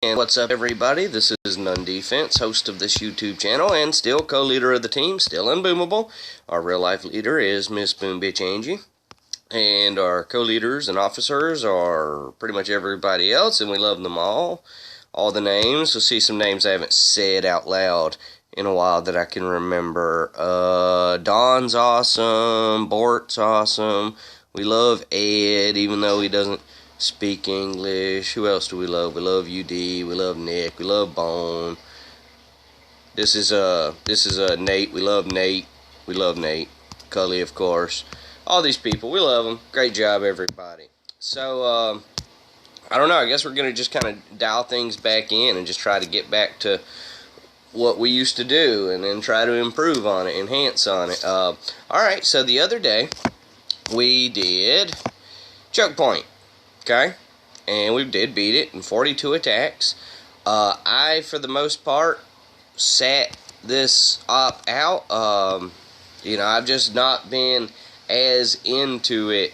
And what's up, everybody? This is None Defense, host of this YouTube channel, and still co-leader of the team, still unboomable. Our real-life leader is Miss Boom Bitch Angie, and our co-leaders and officers are pretty much everybody else, and we love them all the names. We'll see some names I haven't said out loud in a while that I can remember. Don's awesome, Bort's awesome. We love Ed, even though he doesn't speak English. Who else do we love? We love UD. We love Nick. We love Bone. This is Nate. We love Nate. We love Nate. Cully, of course. All these people, we love them. Great job, everybody. So I don't know. I guess we're gonna just kind of dial things back in and just try to get back to what we used to do, and then try to improve on it, enhance on it. All right. So the other day we did chokepoint. Okay, and we did beat it in 42 attacks. I, for the most part, sat this op out. I've just not been as into it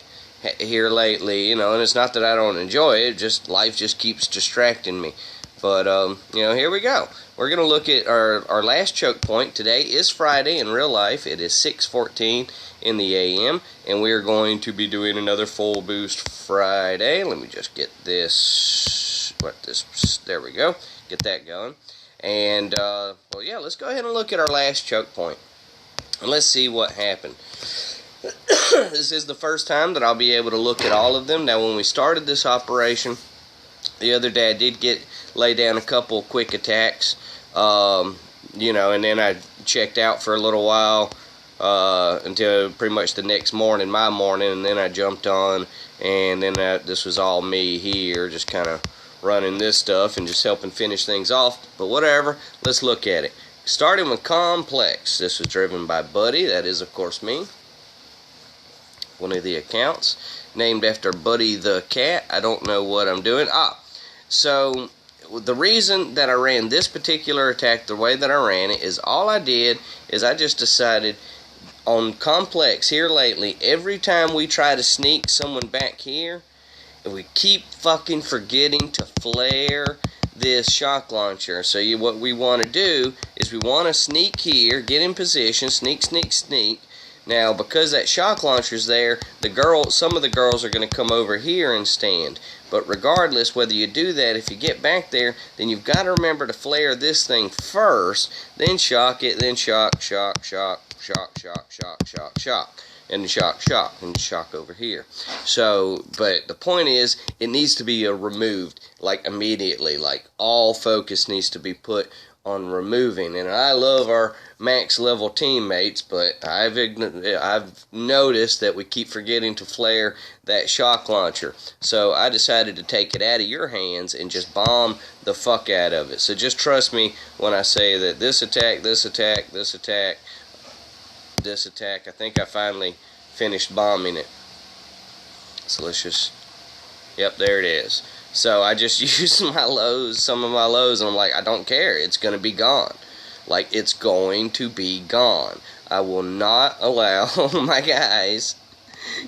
here lately, and it's not that I don't enjoy it, just life just keeps distracting me. But, here we go. We're going to look at our last choke point. Today is Friday in real life. It is 6:14 in the a.m. And we are going to be doing another full boost Friday. Let me just get this. There we go. Get that going. And, let's go ahead and look at our last choke point. And let's see what happened. This is the first time that I'll be able to look at all of them. Now, when we started this operation the other day, I did lay down a couple quick attacks, and then I checked out for a little while until pretty much the next morning, my morning, and then I jumped on, and then this was all me here, just kind of running this stuff and just helping finish things off, but whatever, let's look at it. Starting with Complex, this was driven by Buddy, that is of course me, one of the accounts, named after Buddy the cat. I don't know what I'm doing. So the reason that I ran this particular attack the way that I ran it is all I did is I just decided on Complex here lately, every time we try to sneak someone back here, we keep fucking forgetting to flare this shock launcher. So what we want to do is we want to sneak here, get in position, sneak. Now, because that shock launcher's there, some of the girls are going to come over here and stand. But regardless, whether you do that, if you get back there, then you've got to remember to flare this thing first, then shock it, then shock, and then shock over here. So, but the point is, it needs to be removed, like immediately, like all focus needs to be put on removing. And I love our max level teammates, but I've noticed that we keep forgetting to flare that shock launcher. So I decided to take it out of your hands and just bomb the fuck out of it. So just trust me when I say that this attack, I think I finally finished bombing it. So let's just, yep, there it is. So I just used some of my lows, and I'm like, I don't care. It's going to be gone. Like, it's going to be gone. I will not allow my guys,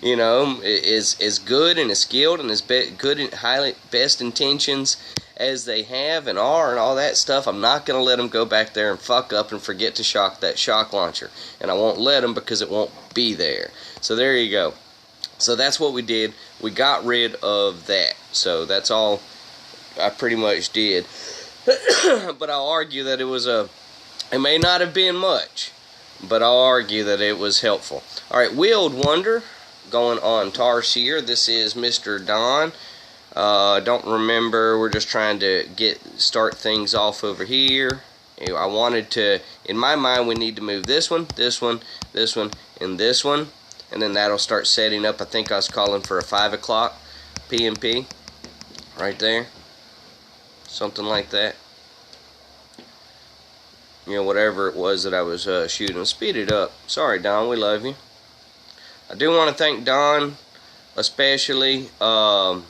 as good and as skilled and as good and best intentions as they have and are and all that stuff. I'm not going to let them go back there and fuck up and forget to shock that shock launcher. And I won't let them because it won't be there. So there you go. So that's what we did. We got rid of that. So that's all I pretty much did. But I'll argue that it may not have been much, but I'll argue that it was helpful. Alright, Wheeled Wonder, going on Tarsier. This is Mr. Don. Don't remember, we're just trying to start things off over here. I wanted to, in my mind, we need to move this one, and this one. And then that'll start setting up. I think I was calling for a 5 o'clock PMP. Right there. Something like that. Whatever it was that I was shooting. Speed it up. Sorry, Don. We love you. I do want to thank Don, especially, for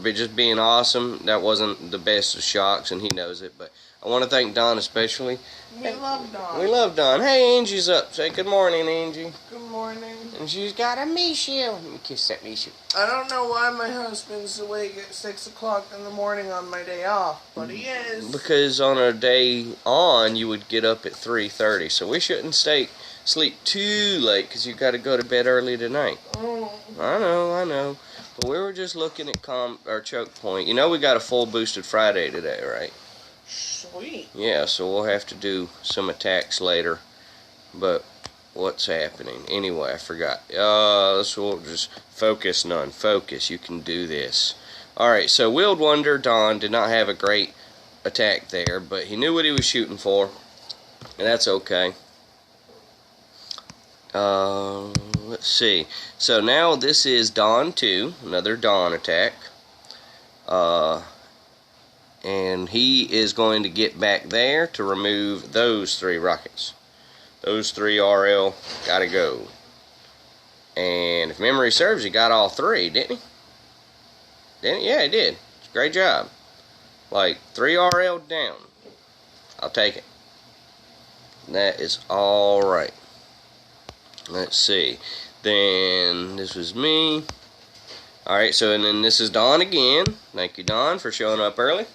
just being awesome. That wasn't the best of shocks, and he knows it. But I want to thank Don especially. We love Don. We love Don. Hey, Angie's up. Say good morning, Angie. Good morning. And she's got a miss you. Let me kiss that miss you. I don't know why my husband's awake at 6 o'clock in the morning on my day off, but he is. Because on a day on, you would get up at 3:30. So we shouldn't sleep too late because you got to go to bed early tonight. Oh. I know. But we were just looking at our choke point. You know we got a full boosted Friday today, right? Sweet. Yeah, so we'll have to do some attacks later. But what's happening? Anyway, I forgot. We'll just focus, none. Focus. You can do this. Alright, so Willed Wonder Don did not have a great attack there, but he knew what he was shooting for. And that's okay. Let's see. So now this is Don 2, another Don attack. And he is going to get back there to remove those 3 rockets. Those 3 RL gotta go. And if memory serves, he got all 3, didn't he? Didn't he? Yeah, he did. Great job. Like 3 RL down. I'll take it. That is alright. Let's see. Then this was me. Alright, so and then this is Don again. Thank you, Don, for showing up early.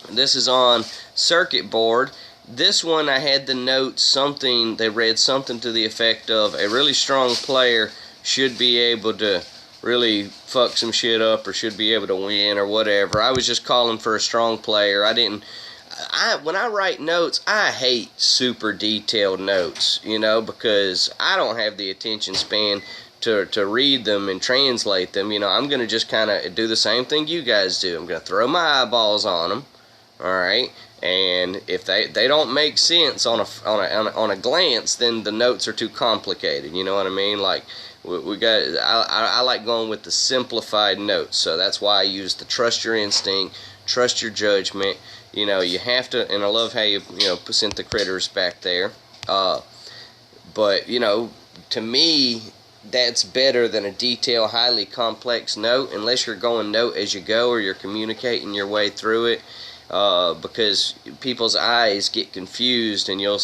This is on circuit board. This one I had the note something, they read something to the effect of a really strong player should be able to really fuck some shit up or should be able to win or whatever. I was just calling for a strong player. When I write notes, I hate super detailed notes, you know, because I don't have the attention span to read them and translate them. You know, I'm going to just kind of do the same thing you guys do. I'm going to throw my eyeballs on them, all right? And if they don't make sense on a glance, then the notes are too complicated. You know what I mean? Like I like going with the simplified notes. So that's why I use the trust your instinct, trust your judgment. You know, you have to, and I love how you sent the critters back there. But you know, to me, that's better than a detailed, highly complex note, unless you're going note as you go or you're communicating your way through it. Because people's eyes get confused and you'll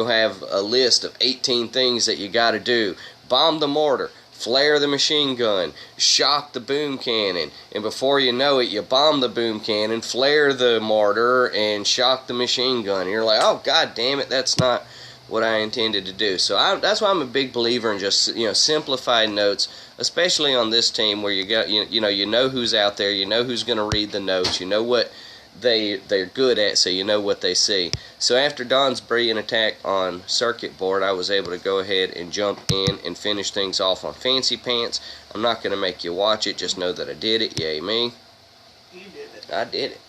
have a list of 18 things that you got to do. Bomb the mortar, flare the machine gun, shock the boom cannon, and before you know it, you bomb the boom cannon, flare the mortar, and shock the machine gun. And you're like, oh, god damn it, that's not what I intended to do. So that's why I'm a big believer in just simplified notes, especially on this team where you know who's out there, you know who's going to read the notes, you know what they're good at, so you know what they see. So after Don's brilliant attack on circuit board, I was able to go ahead and jump in and finish things off on Fancy Pants. I'm not going to make you watch it, just know that I did it. Yay me. You did it. I did it.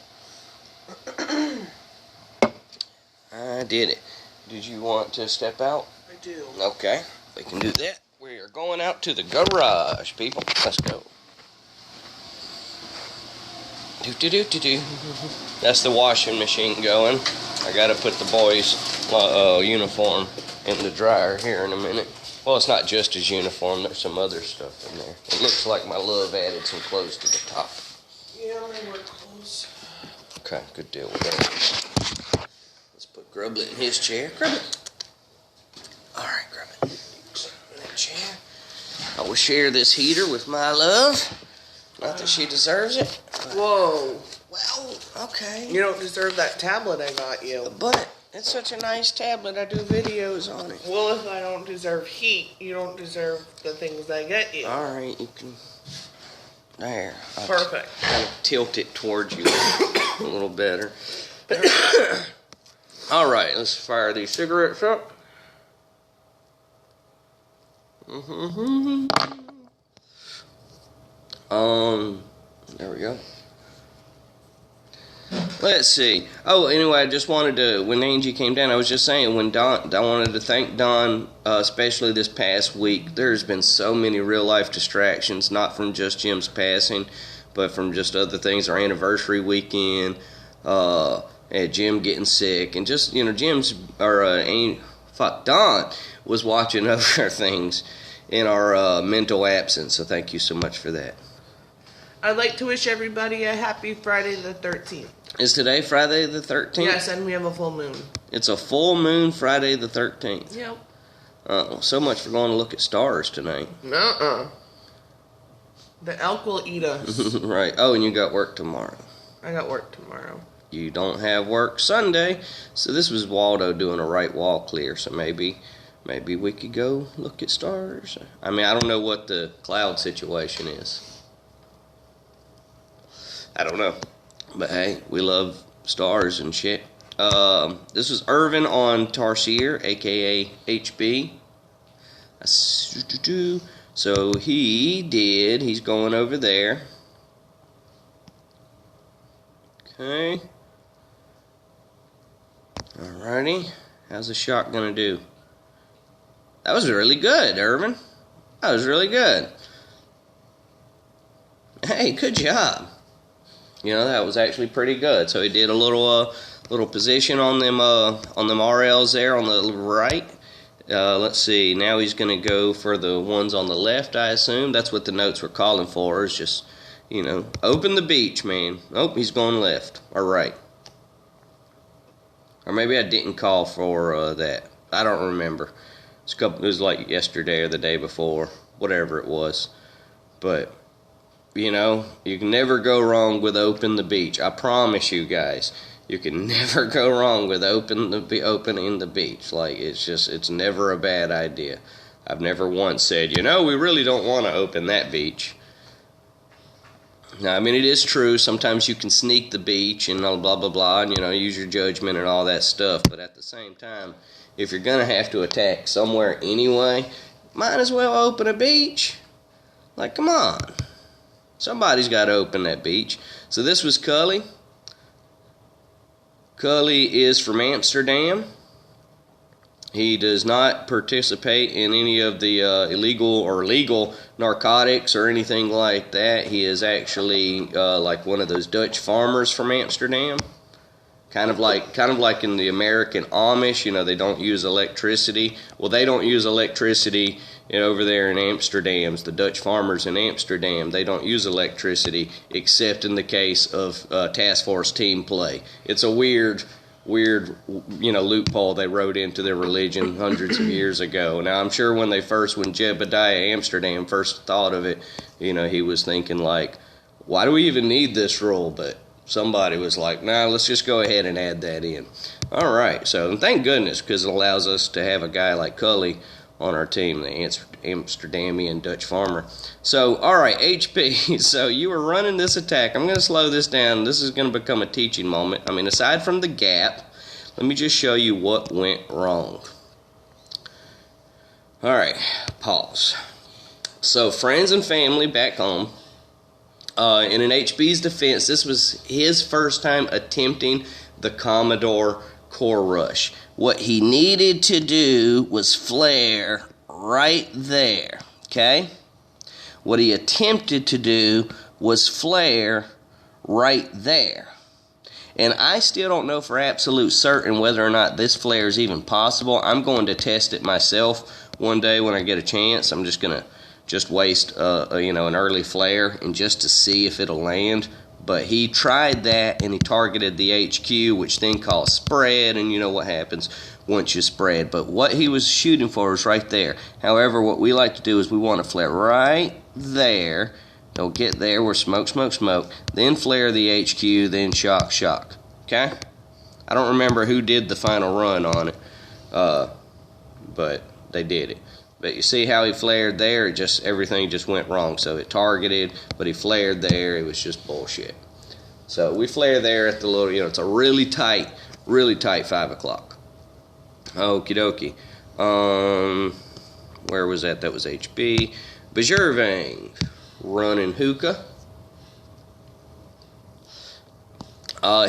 I did it. Did you want to step out? I do. Okay, we can do that. We are going out to the garage, people. Let's go. Do. That's the washing machine going. I gotta put the boys' uniform in the dryer here in a minute. Well, it's not just his uniform. There's some other stuff in there. It looks like my love added some clothes to the top. Yeah, I wear clothes. Okay, good deal with that. Let's put Grublet in his chair. Grublet. All right, Grublet. In that chair. I will share this heater with my love. Not that she deserves it. Whoa. Well, okay. You don't deserve that tablet I got you. But it's such a nice tablet. I do videos on it. Well, if I don't deserve heat, you don't deserve the things I get you. All right, you can. There. I'll Perfect. Kind of tilt it towards you a little better. All right, let's fire these cigarettes up. There we go. Let's see. Oh, anyway, I just wanted to, when Angie came down, I was just saying, I wanted to thank Don, especially this past week. There's been so many real-life distractions, not from just Jim's passing, but from just other things, our anniversary weekend, Jim getting sick, and just, Don was watching other things in our mental absence, so thank you so much for that. I'd like to wish everybody a happy Friday the 13th. Is today Friday the 13th? Yes, and we have a full moon. It's a full moon Friday the 13th. Yep. So much for going to look at stars tonight. The elk will eat us. Right. Oh, and you got work tomorrow. I got work tomorrow. You don't have work Sunday. So this was Waldo doing a right wall clear. So maybe we could go look at stars. I mean, I don't know what the cloud situation is. I don't know. But hey, we love stars and shit. This was Irvin on Tarsier, aka HB. So he's going over there. Okay. Alrighty. How's the shot gonna do? That was really good, Irvin. That was really good. Hey, good job. You know, that was actually pretty good. So he did a little position on them RLs there on the right. Let's see. Now he's going to go for the ones on the left, I assume. That's what the notes were calling for, is just, you know, open the beach, man. Oh, he's going left or right. Or maybe I didn't call for that. I don't remember. It was like yesterday or the day before, whatever it was. But, you know, you can never go wrong with open the beach. I promise you guys. You can never go wrong with opening the beach. Like, it's never a bad idea. I've never once said, you know, we really don't want to open that beach. Now, I mean, it is true. Sometimes you can sneak the beach and blah, blah, blah, and, you know, use your judgment and all that stuff. But at the same time, if you're going to have to attack somewhere anyway, might as well open a beach. Like, come on. Somebody's got to open that beach. So this was Cully. Cully is from Amsterdam. He does not participate in any of the illegal or legal narcotics or anything like that. He is actually like one of those Dutch farmers from Amsterdam. Kind of like in the American Amish, you know, they don't use electricity. Well, they don't use electricity over there in Amsterdam. The Dutch farmers in Amsterdam, they don't use electricity except in the case of task force team play. It's a weird, you know, loophole they wrote into their religion hundreds of years ago. Now, I'm sure when Jebediah Amsterdam first thought of it, you know, he was thinking like, why do we even need this rule? But somebody was like, nah, let's just go ahead and add that in. All right, so thank goodness, because it allows us to have a guy like Cully on our team, the Amsterdamian Dutch farmer. So, all right, HP, so you were running this attack. I'm going to slow this down. This is going to become a teaching moment. I mean, aside from the gap, let me just show you what went wrong. All right, pause. So, friends and family back home, in an HB's defense, this was his first time attempting the Commodore Core Rush. What he needed to do was flare right there, okay? What he attempted to do was flare right there. And I still don't know for absolute certain whether or not this flare is even possible. I'm going to test it myself one day when I get a chance. I'm just going to waste you know, an early flare and just to see if it'll land. But he tried that and he targeted the HQ, which then caused spread, and you know what happens once you spread. But what he was shooting for was right there. However, what we like to do is we want to flare right there. Don't get there where smoke, smoke, smoke. Then flare the HQ, then shock, shock. Okay? I don't remember who did the final run on it, but they did it. But you see how he flared there? Everything just went wrong. So it targeted, but he flared there. It was just bullshit. So we flare there at the little, you know, it's a really tight 5 o'clock. Okie dokie. Where was that? That was HB. Bajurvang running hookah.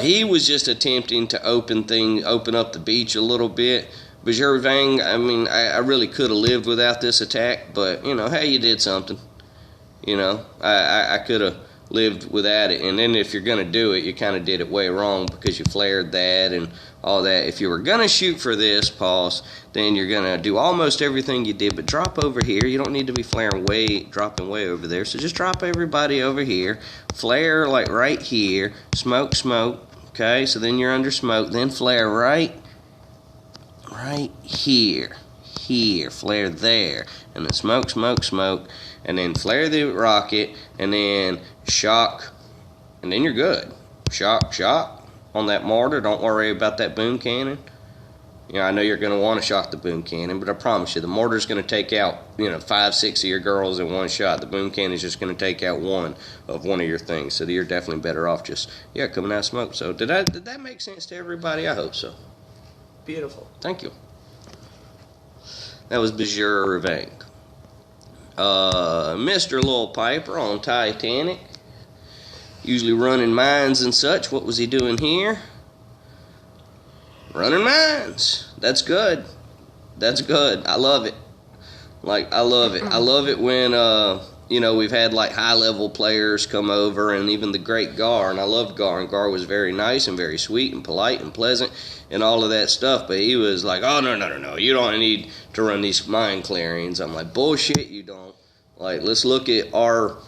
He was just attempting to open up the beach a little bit. Bajurvang, I mean, I really could have lived without this attack, but, you know, hey, you did something. You know, I could have lived without it. And then if you're going to do it, you kind of did it way wrong because you flared that and all that. If you were going to shoot for this, pause, then you're going to do almost everything you did, but drop over here. You don't need to be flaring dropping way over there. So just drop everybody over here. Flare like right here. Smoke, smoke. Okay, so then you're under smoke. Then flare right here. Here, flare there. And then smoke, smoke, smoke. And then flare the rocket. And then shock. And then you're good. Shock, shock. On that mortar, don't worry about that boom cannon. You know, I know you're going to want to shock the boom cannon, but I promise you, the mortar's going to take out, 5, 6 of your girls in one shot. The boom cannon is just going to take out one of your things. So you're definitely better off just, coming out of smoke. So did that make sense to everybody? I hope so. Beautiful. Thank you. That was Bajur Revank. Mr. Lil Piper on Titanic. Usually running mines and such. What was he doing here? Running mines. That's good. That's good. I love it. I love it. I love it when, we've had high-level players come over, and even the great Gar, and I loved Gar, and Gar was very nice and very sweet and polite and pleasant and all of that stuff, but he was like, oh, no, you don't need to run these mine clearings. I'm like, bullshit, you don't. Let's look at our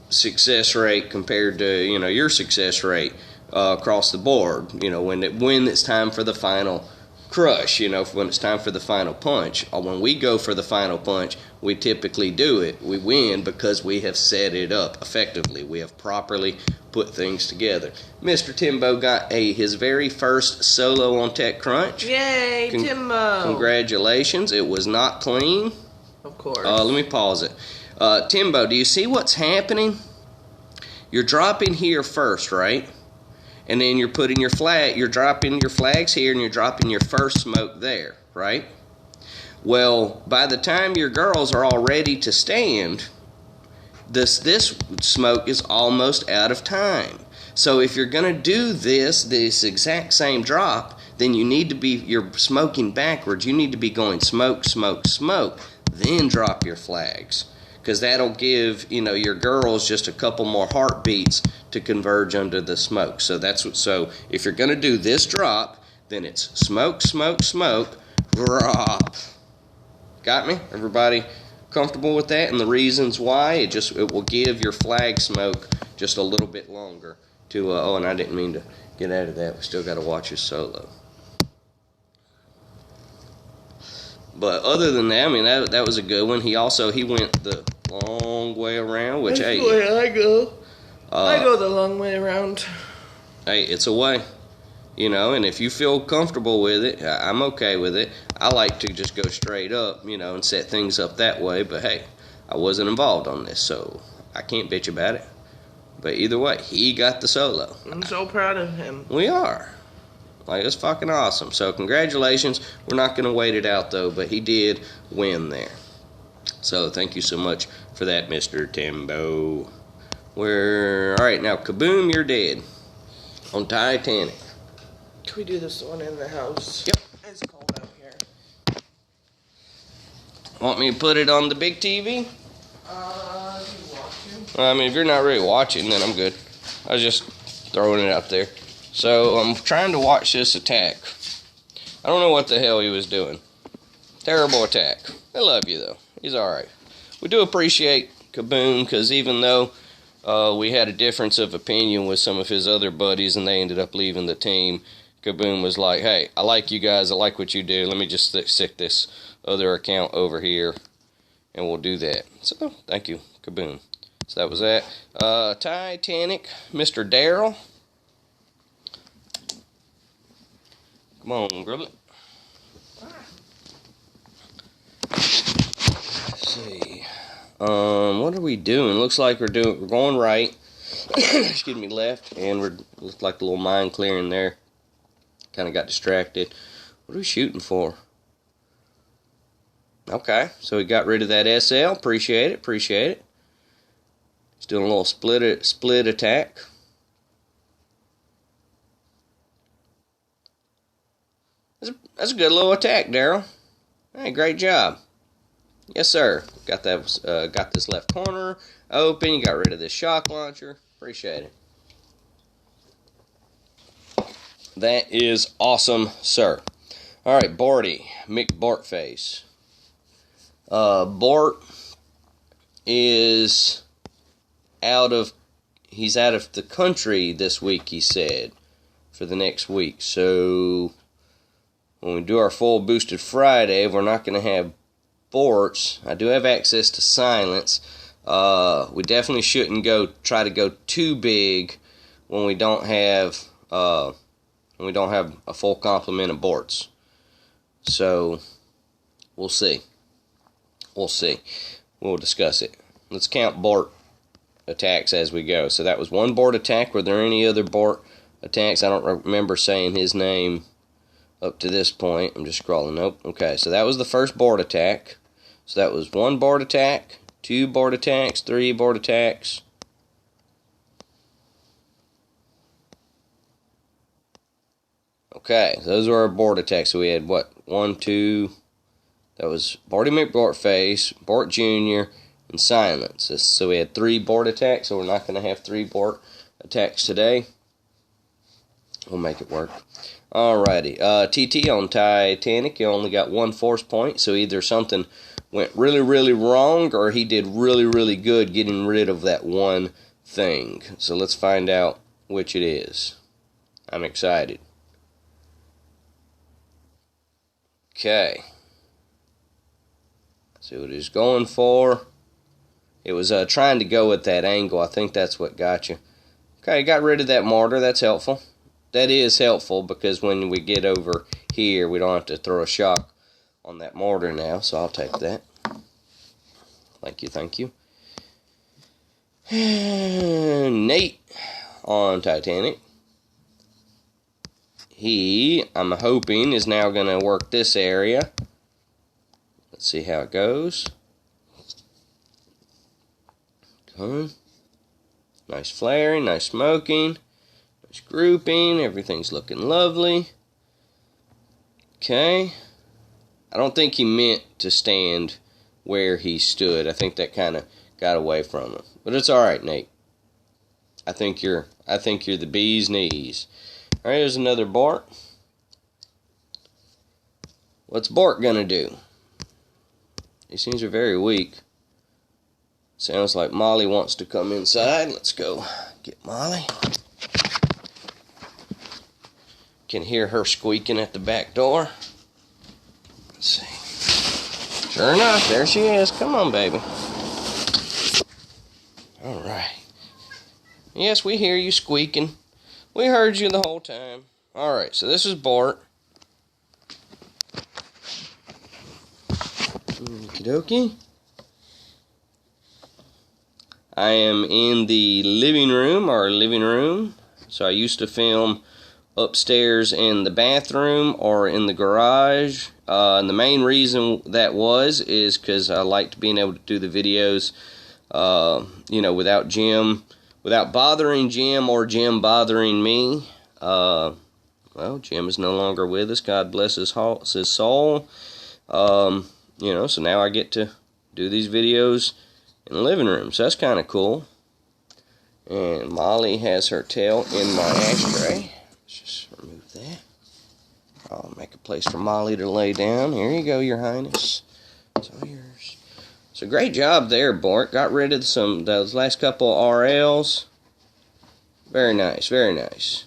success rate compared to your success rate across the board. When it's time for the final crush, when it's time for the final punch. Or when we go for the final punch, we typically do it. We win because we have set it up effectively. We have properly put things together. Mr. Timbo got his very first solo on Tech Crunch. Yay, Timbo! Congratulations. It was not clean. Of course. Let me pause it. Timbo, do you see what's happening? You're dropping here first, right? And then you're putting you're dropping your flags here, and you're dropping your first smoke there, right? Well, by the time your girls are all ready to stand, this smoke is almost out of time. So if you're going to do this exact same drop, then you're smoking backwards. You need to be going smoke, smoke, smoke, then drop your flags. Because that'll give, your girls just a couple more heartbeats to converge under the smoke. So so if you're going to do this drop, then it's smoke, smoke, smoke, drop. Got me? Everybody comfortable with that? And the reasons why, it will give your flag smoke just a little bit longer to, and I didn't mean to get out of that. We still got to watch his solo. But other than that, that was a good one. He went the long way around, which, That's the way I go. I go the long way around. Hey, it's a way. And if you feel comfortable with it, I'm okay with it. I like to just go straight up, and set things up that way. But hey, I wasn't involved on this, so I can't bitch about it. But either way, he got the solo. I'm so proud of him. We are. It's fucking awesome. So congratulations. We're not going to wait it out, though, but he did win there. So thank you so much for that, Mr. Timbo. All right, now, Kaboom, you're dead. On Titanic. Can we do this one in the house? Yep. It's cold out here. Want me to put it on the big TV? You want to? If you're not really watching, then I'm good. I was just throwing it out there. So I'm trying to watch this attack. I don't know what the hell he was doing. Terrible attack. I love you, though. He's alright. We do appreciate Kaboom, because even though we had a difference of opinion with some of his other buddies and they ended up leaving the team, Kaboom was like, hey, I like you guys. I like what you do. Let me just stick this other account over here, and we'll do that. So, thank you, Kaboom. So that was that. Titanic, Mr. Daryl. Come on, grub it. Let's see. What are we doing? Looks like we're going right. Excuse me, left, and looks like a little mine clearing there. Kind of got distracted. What are we shooting for? Okay, so we got rid of that SL. Appreciate it. He's doing a little split attack. That's a good little attack, Daryl. Hey, great job. Yes, sir. Got this left corner open. You got rid of this shock launcher. Appreciate it. That is awesome, sir. All right, Borty, McBortface. Bort is he's out of the country this week, he said, for the next week. So when we do our full Boosted Friday, we're not going to have Borts. I do have access to Silence. We definitely shouldn't try to go too big when we don't have a full complement of Borts. So we'll see. We'll discuss it. Let's count Bort attacks as we go. So that was one Bort attack. Were there any other Bort attacks? I don't remember saying his name up to this point. I'm just scrolling. Nope. Okay, so that was the first Bort attack. So that was one Bort attack, two Bort attacks, three Bort attacks. Okay, those were our Bort attacks. So we had what? 1, 2. That was Borty McBortface, Bort Jr., and Silence. So we had 3 Bort attacks, so we're not going to have 3 Bort attacks today. We'll make it work. Alrighty. TT on Titanic, he only got 1 force point, so either something went really, really wrong, or he did really, really good getting rid of that one thing. So let's find out which it is. I'm excited. Okay. See what he's going for. It was trying to go at that angle. I think that's what got you. Okay, got rid of that mortar. That's helpful. That is helpful because when we get over here, we don't have to throw a shock on that mortar now. So I'll take that. Thank you. Nate on Titanic. He, I'm hoping, is now going to work this area. Let's see how it goes. Okay. Nice flaring, nice smoking, nice grouping. Everything's looking lovely. Okay. I don't think he meant to stand where he stood. I think that kind of got away from him. But it's all right, Nate. I think you're the bee's knees. All right, here's another Bort. What's Bort gonna do? These things are very weak. Sounds like Molly wants to come inside. Let's go get Molly. Can hear her squeaking at the back door. Let's see. Sure enough, there she is. Come on, baby. All right. Yes, we hear you squeaking. We heard you the whole time. All right, so this is Bort. Okie dokie. I am in the living room, So I used to film upstairs in the bathroom or in the garage. And the main reason that is because I liked being able to do the videos, without bothering Jim or Jim bothering me. Well, Jim is no longer with us. God bless his soul. So now I get to do these videos in the living room. So that's kind of cool. And Molly has her tail in my ashtray. Let's just remove that. I'll make a place for Molly to lay down. Here you go, Your Highness. It's all yours. So great job there, Bort. Got rid of those last couple of RLs. Very nice, very nice.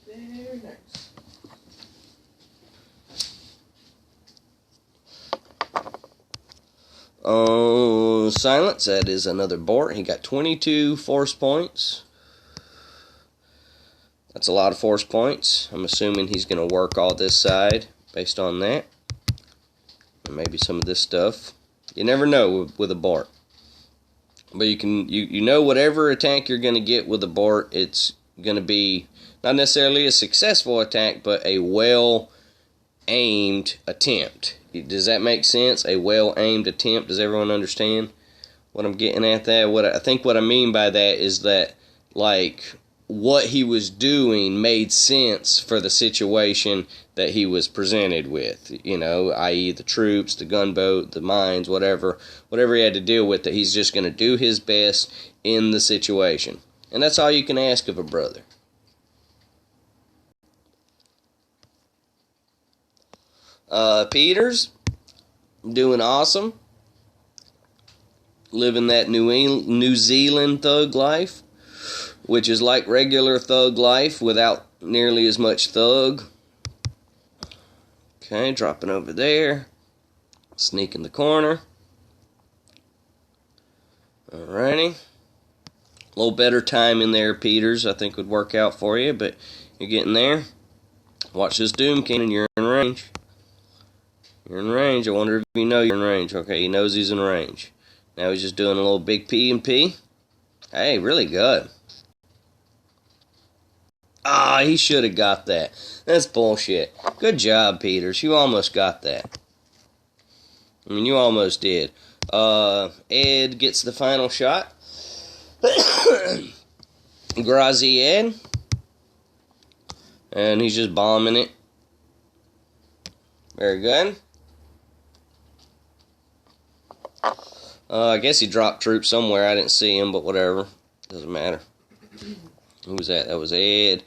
Very nice. Oh, Silence. That is another Bort. He got 22 force points. That's a lot of force points. I'm assuming he's going to work all this side based on that. And maybe some of this stuff. You never know with a Bort. But you know whatever attack you're going to get with a Bort, it's going to be not necessarily a successful attack, but a well-aimed attempt. Does that make sense? A well-aimed attempt. Does everyone understand what I'm getting at there? I think what I mean by that is that, what he was doing made sense for the situation that he was presented with, i.e. the troops, the gunboat, the mines, whatever he had to deal with, that he's just going to do his best in the situation. And that's all you can ask of a brother. Peter's doing awesome. Living that New Zealand thug life, which is like regular thug life without nearly as much thug. Okay, dropping over there. Sneak in the corner. Alrighty. A little better time in there, Peters, I think would work out for you, but you're getting there. Watch this Doom Cannon, you're in range. You're in range. I wonder if you know you're in range. Okay, he knows he's in range. Now he's just doing a little big P and P. Hey, really good. Ah, he should have got that. That's bullshit. Good job, Peters. You almost got that. I mean, you almost did. Ed gets the final shot. Grazie, Ed. And he's just bombing it. Very good. I guess he dropped troops somewhere. I didn't see him, but whatever. Doesn't matter. Who was that? That was Ed.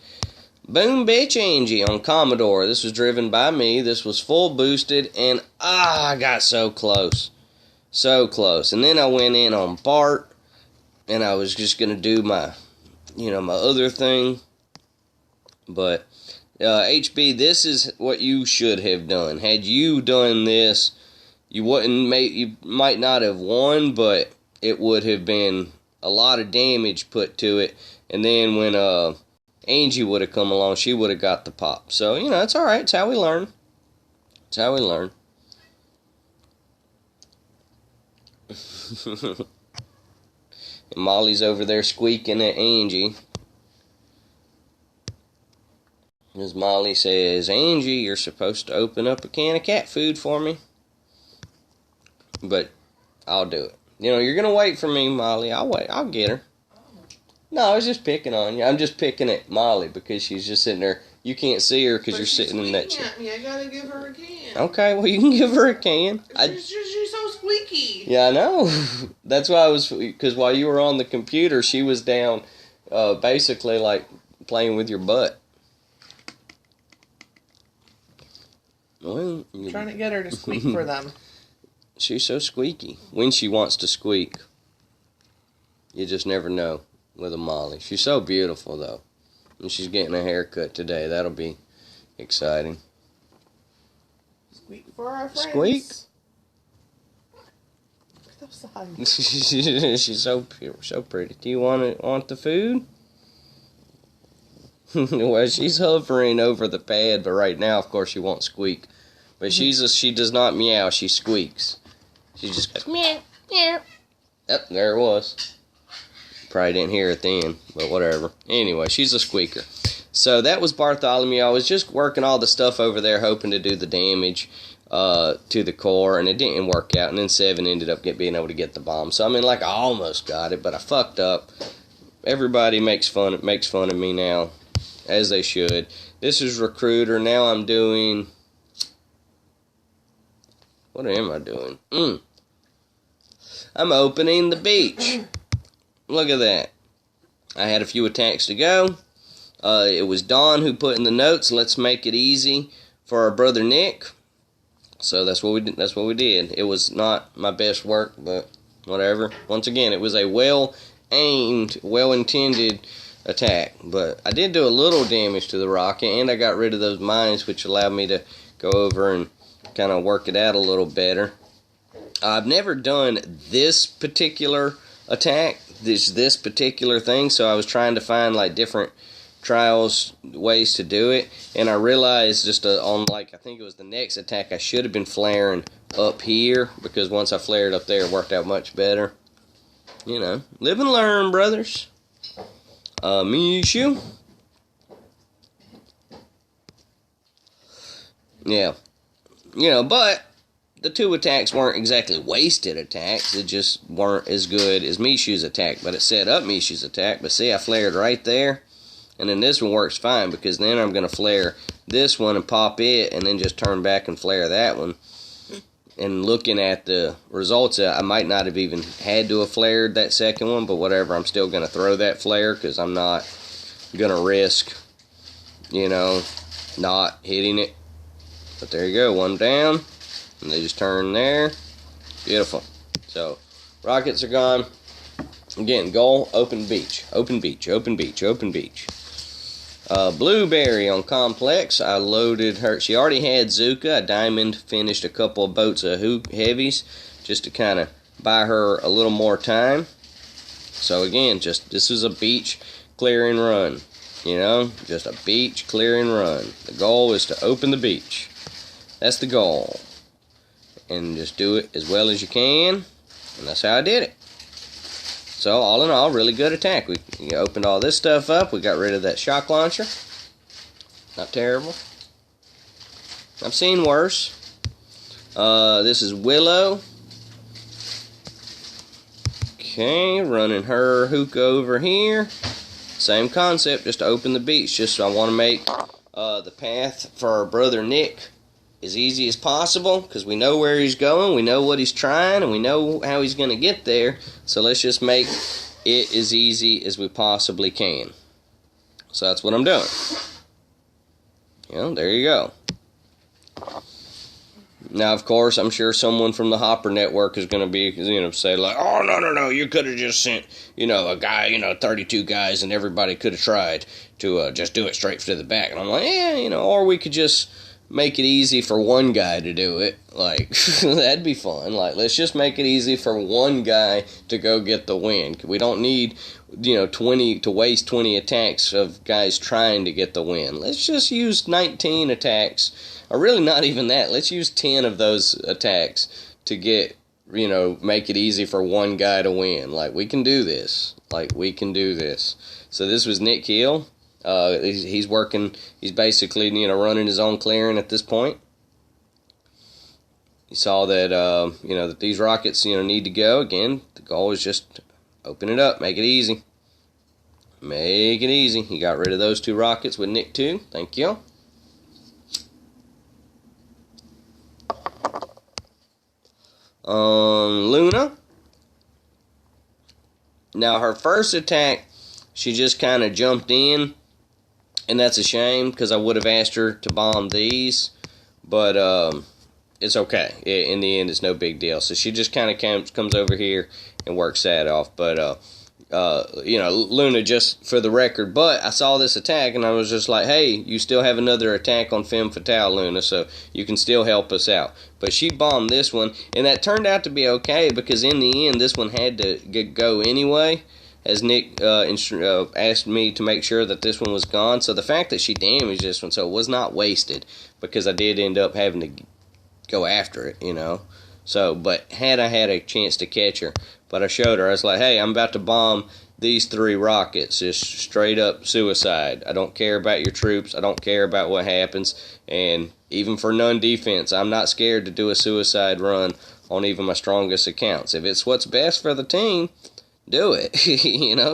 Boom, bitch, Angie on Commodore. This was driven by me. This was full boosted, and I got so close. So close. And then I went in on Bart, and I was just going to do my, my other thing. But, HB, this is what you should have done. Had you done this, you might not have won, but it would have been a lot of damage put to it. And then when Angie would have come along, she would have got the pop. So, it's alright. It's how we learn. It's how we learn. And Molly's over there squeaking at Angie. As Molly says, Angie, you're supposed to open up a can of cat food for me. But I'll do it. You're going to wait for me, Molly. I'll wait. I'll get her. No, I was just picking on you. I'm just picking at Molly because she's just sitting there. You can't see her because you're sitting in that chair. At me. I got to give her a can. Okay, well, you can give her a can. She's so squeaky. Yeah, I know. That's why because while you were on the computer, she was down basically like playing with your butt. Well, I'm trying to get her to squeak for them. She's so squeaky. When she wants to squeak. You just never know with a Molly. She's so beautiful, though. And she's getting a haircut today. That'll be exciting. Squeak for our friends. Squeak? She's so pretty. Do you want the food? Well, she's hovering over the pad, but right now, of course, she won't squeak. But she does not meow. She squeaks. She just goes meow, meow. Yep, there it was. Probably didn't hear it then, but whatever. Anyway, she's a squeaker. So that was Bartholomew. I was just working all the stuff over there, hoping to do the damage to the core, and it didn't work out. And then 7 ended up being able to get the bomb. So I almost got it, but I fucked up. Everybody makes fun of me now, as they should. This is Recruiter. Now I'm doing. What am I doing? I'm opening the beach. Look at that. I had a few attacks to go. It was Don who put in the notes, let's make it easy for our brother Nick. So that's what we did. It was not my best work, but whatever. Once again, it was a well-aimed, well-intended attack. But I did do a little damage to the rocket, and I got rid of those mines, which allowed me to go over and kind of work it out a little better. I've never done this particular attack, this particular thing, so I was trying to find like different ways to do it, and I realized just on like I think it was the next attack I should have been flaring up here, because once I flared up there it worked out much better. Live and learn, brothers. Mishu. Yeah. But the 2 attacks weren't exactly wasted attacks. It just weren't as good as Mishu's attack. But it set up Mishu's attack. But see, I flared right there. And then this one works fine, because then I'm going to flare this one and pop it, and then just turn back and flare that one. and looking at the results, I might not have even had to have flared that second one, but whatever, I'm still going to throw that flare because I'm not going to risk, not hitting it. But there you go, one down, and they just turn there. Beautiful. So, rockets are gone. Again, goal, open beach, open beach, open beach, open beach. Blueberry on complex, I loaded her. She already had Zuka. I diamond finished a couple of boats of heavies just to kind of buy her a little more time. So again, this is a beach clear and run. Just a beach clear and run. The goal is to open the beach. That's the goal. And just do it as well as you can. And that's how I did it. So, all in all, really good attack. We opened all this stuff up. We got rid of that shock launcher. Not terrible. I've seen worse. This is Willow. Okay, running her hookah over here. Same concept, just to open the beach. Just so I want to make the path for our brother Nick as easy as possible, because we know where he's going, we know what he's trying, and we know how he's going to get there. So let's just make it as easy as we possibly can. So that's what I'm doing. There you go. Now, of course, I'm sure someone from the Hopper Network is going to be, say like, oh, no, you could have just sent, a guy, 32 guys, and everybody could have tried to just do it straight to the back. And I'm like, or we could just make it easy for one guy to do it. Like, that'd be fun. Like, let's just make it easy for one guy to go get the win. We don't need, 20 to waste 20 attacks of guys trying to get the win. Let's just use 19 attacks, or really not even that. Let's use 10 of those attacks to get, make it easy for one guy to win. Like, we can do this. So this was Nick Hill. He's working, he's basically, running his own clearing at this point. You saw that, that these rockets, need to go. Again, the goal is just open it up, make it easy. Make it easy. He got rid of those 2 rockets with Nick 2. Thank you. Luna. Now, her first attack, she just kind of jumped in. And that's a shame, because I would have asked her to bomb these. But it's okay. In the end, it's no big deal. So she just kind of comes over here and works that off. But, Luna, just for the record. But I saw this attack, and I was just like, hey, you still have another attack on Femme Fatale, Luna, so you can still help us out. But she bombed this one, and that turned out to be okay, because in the end, this one had to go anyway, as Nick asked me to make sure that this one was gone. So the fact that she damaged this one, so it was not wasted, because I did end up having to go after it, So, but had I had a chance to catch her, but I showed her, I was like, hey, I'm about to bomb these 3 rockets, just straight up suicide. I don't care about your troops, I don't care about what happens, and even for non-defense, I'm not scared to do a suicide run on even my strongest accounts. If it's what's best for the team, do it.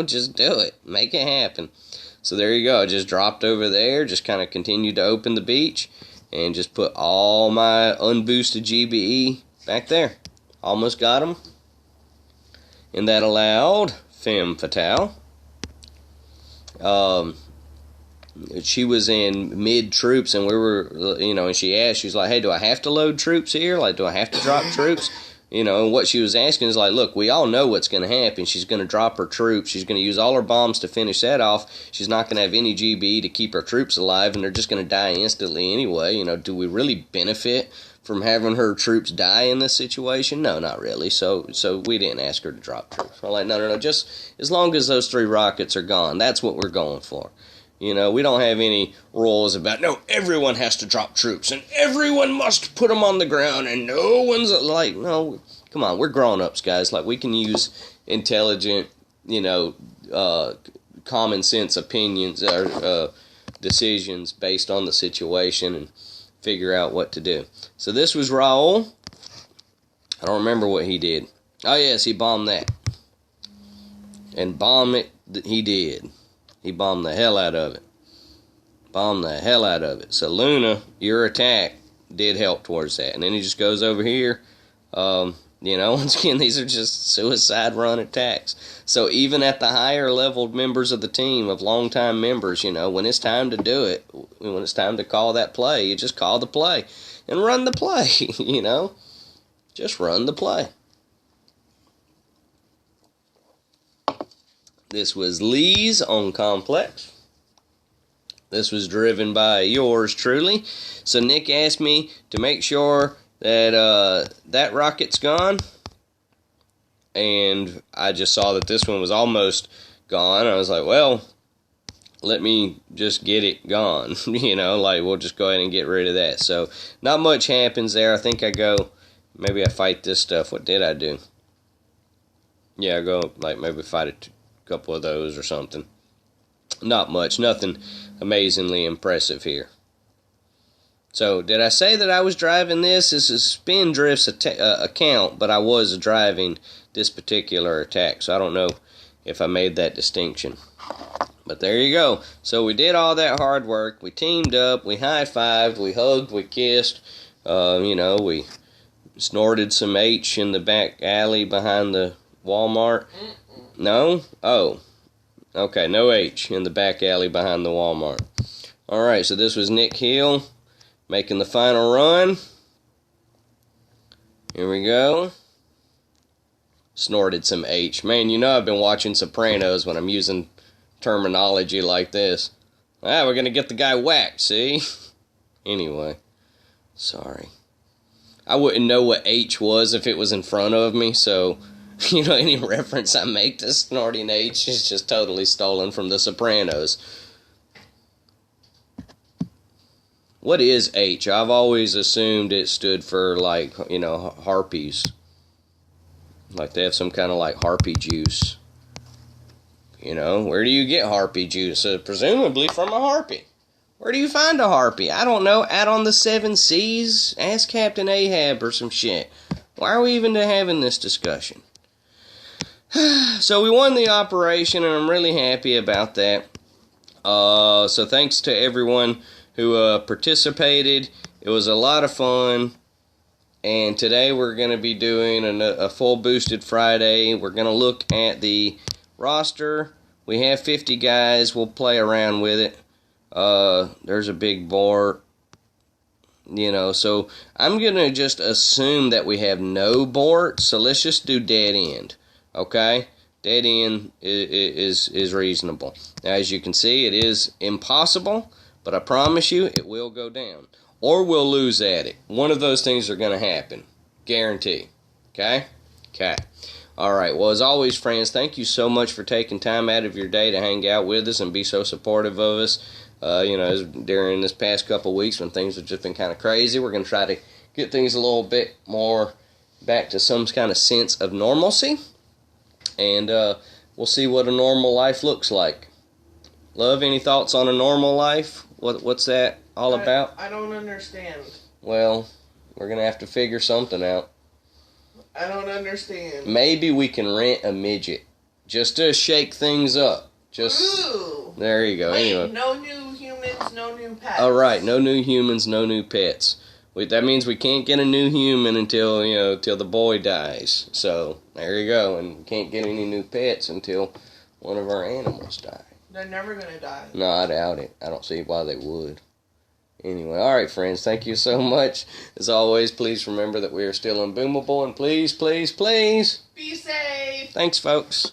Just do it. Make it happen. So there you go. I just dropped over there, just kind of continued to open the beach, and just put all my unboosted GBE back there. Almost got them. And that allowed Femme Fatale. She was in mid-troops, and we were, and she asked, she was like, hey, do I have to load troops here? Like, do I have to drop troops? And what she was asking is like, look, we all know what's going to happen. She's going to drop her troops. She's going to use all her bombs to finish that off. She's not going to have any GB to keep her troops alive, and they're just going to die instantly anyway. Do we really benefit from having her troops die in this situation? No, not really. So we didn't ask her to drop troops. We're like, no, just as long as those 3 rockets are gone, that's what we're going for. We don't have any rules about, no, everyone has to drop troops, and everyone must put them on the ground, and no one's like, no, come on, we're grown-ups, guys. Like, we can use intelligent, common sense opinions or decisions based on the situation and figure out what to do. So this was Raul. I don't remember what he did. Oh, yes, he bombed that. And bomb it, he did. He bombed the hell out of it. Bombed the hell out of it. So Luna, your attack did help towards that. And then he just goes over here, Once again, these are just suicide run attacks. So even at the higher leveled members of the team, of longtime members, when it's time to do it, when it's time to call that play, you just call the play and run the play, Just run the play. This was Lee's on Complex. This was driven by yours truly. So Nick asked me to make sure that that rocket's gone, and I just saw that this one was almost gone. I was like, well, let me just get it gone. We'll just go ahead and get rid of that. So not much happens there. I think maybe I fight this stuff. What did I do? Yeah, I go maybe fight a couple of those or something. Not much, nothing amazingly impressive here. So, did I say that I was driving this? This is Spindrift's account, but I was driving this particular attack, so I don't know if I made that distinction. But there you go. So, we did all that hard work. We teamed up, we high-fived, we hugged, we kissed. We snorted some H in the back alley behind the Walmart. No? Oh. Okay, no H in the back alley behind the Walmart. Alright, so this was Nick Hill making the final run. Here we go. Snorted some H. Man, I've been watching Sopranos when I'm using terminology like this. We're going to get the guy whacked, see? Anyway, sorry. I wouldn't know what H was if it was in front of me, so, any reference I make to snorting H is just totally stolen from the Sopranos. What is H? I've always assumed it stood for, harpies. Like they have some kind of, harpy juice. Where do you get harpy juice? Presumably from a harpy. Where do you find a harpy? I don't know. Out on the 7 seas? Ask Captain Ahab or some shit. Why are we even having this discussion? So we won the operation, and I'm really happy about that. So thanks to everyone who participated. It was a lot of fun. And today we're going to be doing a full boosted Friday. We're going to look at the roster. We have 50 guys. We'll play around with it. There's a big board. So I'm going to just assume that we have no board. So let's just do dead end. Okay? Dead end is reasonable. Now, as you can see, it is impossible. But I promise you, it will go down. Or we'll lose at it. One of those things are going to happen. Guarantee. Okay? Okay. Alright, well, as always, friends, thank you so much for taking time out of your day to hang out with us and be so supportive of us. During this past couple of weeks when things have just been kind of crazy, we're going to try to get things a little bit more back to some kind of sense of normalcy. And we'll see what a normal life looks like. Love, any thoughts on a normal life? What's that all about? I don't understand. Well, we're going to have to figure something out. I don't understand. Maybe we can rent a midget just to shake things up. Ooh. There you go. Wait, anyway. No new humans, no new pets. All right, no new humans, no new pets. That means we can't get a new human until the boy dies. So there you go, and we can't get any new pets until one of our animals die. They're never gonna die. No, I doubt it. I don't see why they would. Anyway, all right, friends, thank you so much. As always, please remember that we are still unboomable, and please, please, please, be safe. Thanks, folks.